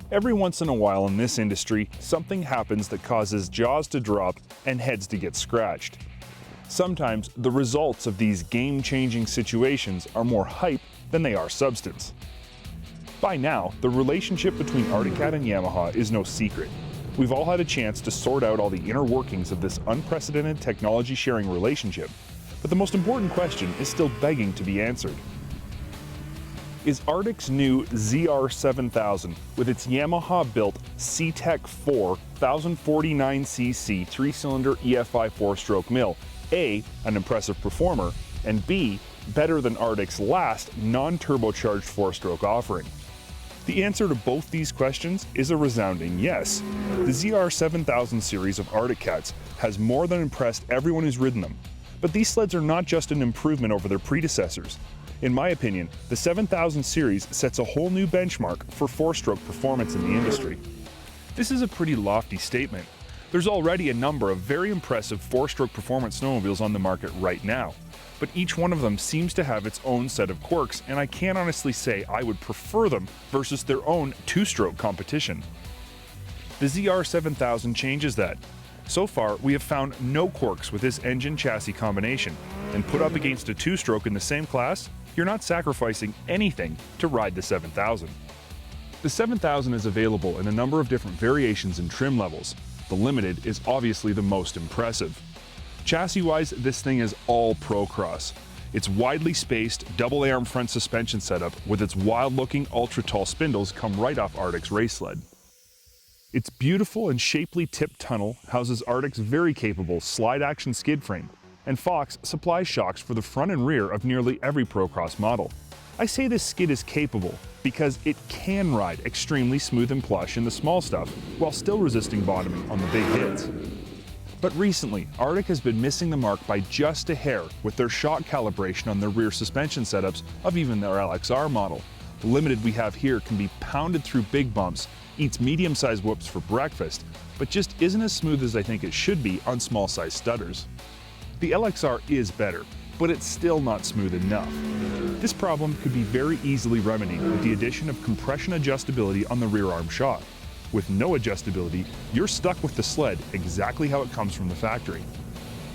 Every once in a while in this industry, something happens that causes jaws to drop and heads to get scratched. Sometimes the results of these game-changing situations are more hype than they are substance. By now, the relationship between Arctic Cat and Yamaha is no secret. We've all had a chance to sort out all the inner workings of this unprecedented technology-sharing relationship, but the most important question is still begging to be answered. Is Arctic's new ZR7000 with its Yamaha-built C-Tech 4 1049cc 3-cylinder EFI 4-stroke mill A, an impressive performer, and B, better than Arctic's last non-turbocharged 4-stroke offering? The answer to both these questions is a resounding yes. The ZR7000 series of Arctic Cats has more than impressed everyone who's ridden them. But these sleds are not just an improvement over their predecessors. In my opinion, the 7000 series sets a whole new benchmark for 4-stroke performance in the industry. This is a pretty lofty statement. There's already a number of very impressive 4-stroke performance snowmobiles on the market right now, but each one of them seems to have its own set of quirks, and I can't honestly say I would prefer them versus their own 2-stroke competition. The ZR7000 changes that. So far, we have found no quirks with this engine-chassis combination, and put up against a 2-stroke in the same class, you're not sacrificing anything to ride the 7000. The 7000 is available in a number of different variations and trim levels. The Limited is obviously the most impressive. Chassis-wise, this thing is all Procross. Its widely spaced, double-arm front suspension setup with its wild-looking ultra-tall spindles come right off Arctic's race sled. Its beautiful and shapely tipped tunnel houses Arctic's very capable slide-action skid frame, and Fox supplies shocks for the front and rear of nearly every Procross model. I say this skid is capable because it can ride extremely smooth and plush in the small stuff while still resisting bottoming on the big hits. But recently, Arctic has been missing the mark by just a hair with their shock calibration on their rear suspension setups of even their LXR model. The Limited we have here can be pounded through big bumps, eats medium-sized whoops for breakfast, but just isn't as smooth as I think it should be on small-sized studders. The LXR is better, but it's still not smooth enough. This problem could be very easily remedied with the addition of compression adjustability on the rear arm shock. With no adjustability, you're stuck with the sled exactly how it comes from the factory.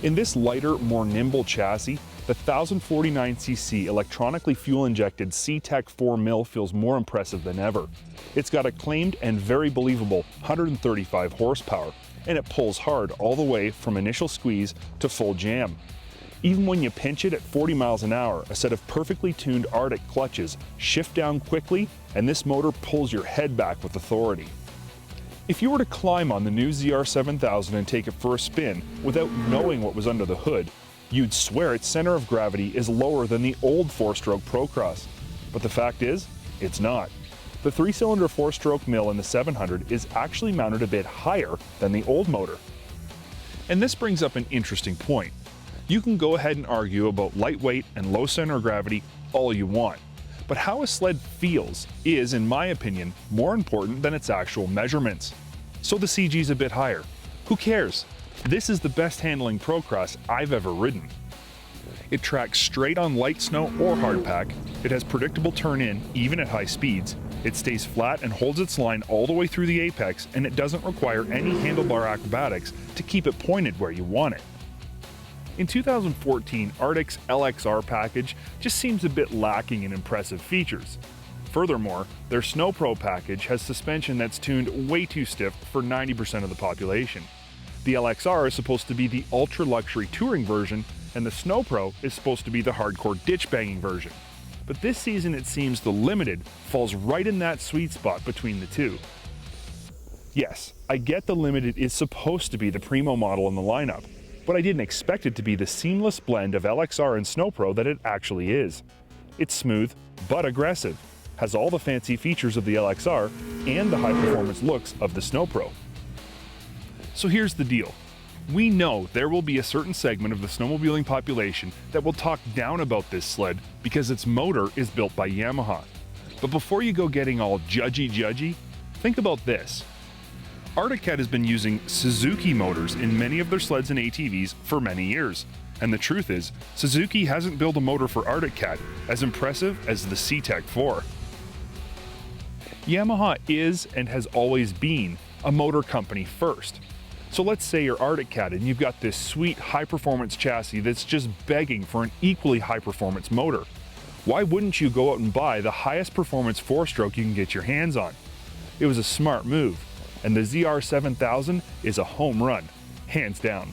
In this lighter, more nimble chassis, the 1049cc electronically fuel-injected C-Tech 4 mill feels more impressive than ever. It's got a claimed and very believable 135 horsepower, and it pulls hard all the way from initial squeeze to full jam. Even when you pinch it at 40 miles an hour, a set of perfectly tuned Arctic clutches shift down quickly, and this motor pulls your head back with authority. If you were to climb on the new ZR7000 and take it for a spin without knowing what was under the hood, you'd swear its center of gravity is lower than the old 4-stroke Procross. But the fact is, it's not. The 3-cylinder 4-stroke mill in the 700 is actually mounted a bit higher than the old motor. And this brings up an interesting point. You can go ahead and argue about lightweight and low center of gravity all you want, but how a sled feels is, in my opinion, more important than its actual measurements. So the CG's a bit higher. Who cares? This is the best handling Procross I've ever ridden. It tracks straight on light snow or hardpack, it has predictable turn-in even at high speeds, it stays flat and holds its line all the way through the apex, and it doesn't require any handlebar acrobatics to keep it pointed where you want it. In 2014, Arctic's LXR package just seems a bit lacking in impressive features. Furthermore, their Snow Pro package has suspension that's tuned way too stiff for 90% of the population. The LXR is supposed to be the ultra-luxury touring version, and the Snow Pro is supposed to be the hardcore ditch-banging version. But this season it seems the Limited falls right in that sweet spot between the two. Yes, I get the Limited is supposed to be the primo model in the lineup, but I didn't expect it to be the seamless blend of LXR and Snow Pro that it actually is. It's smooth, but aggressive, has all the fancy features of the LXR, and the high-performance looks of the Snow Pro. So here's the deal. We know there will be a certain segment of the snowmobiling population that will talk down about this sled because its motor is built by Yamaha. But before you go getting all judgy, think about this. Arctic Cat has been using Suzuki motors in many of their sleds and ATVs for many years. And the truth is, Suzuki hasn't built a motor for Arctic Cat as impressive as the C-Tech 4. Yamaha is and has always been a motor company first. So let's say you're Arctic Cat and you've got this sweet high-performance chassis that's just begging for an equally high-performance motor. Why wouldn't you go out and buy the highest performance 4-stroke you can get your hands on? It was a smart move, and the ZR7000 is a home run, hands down.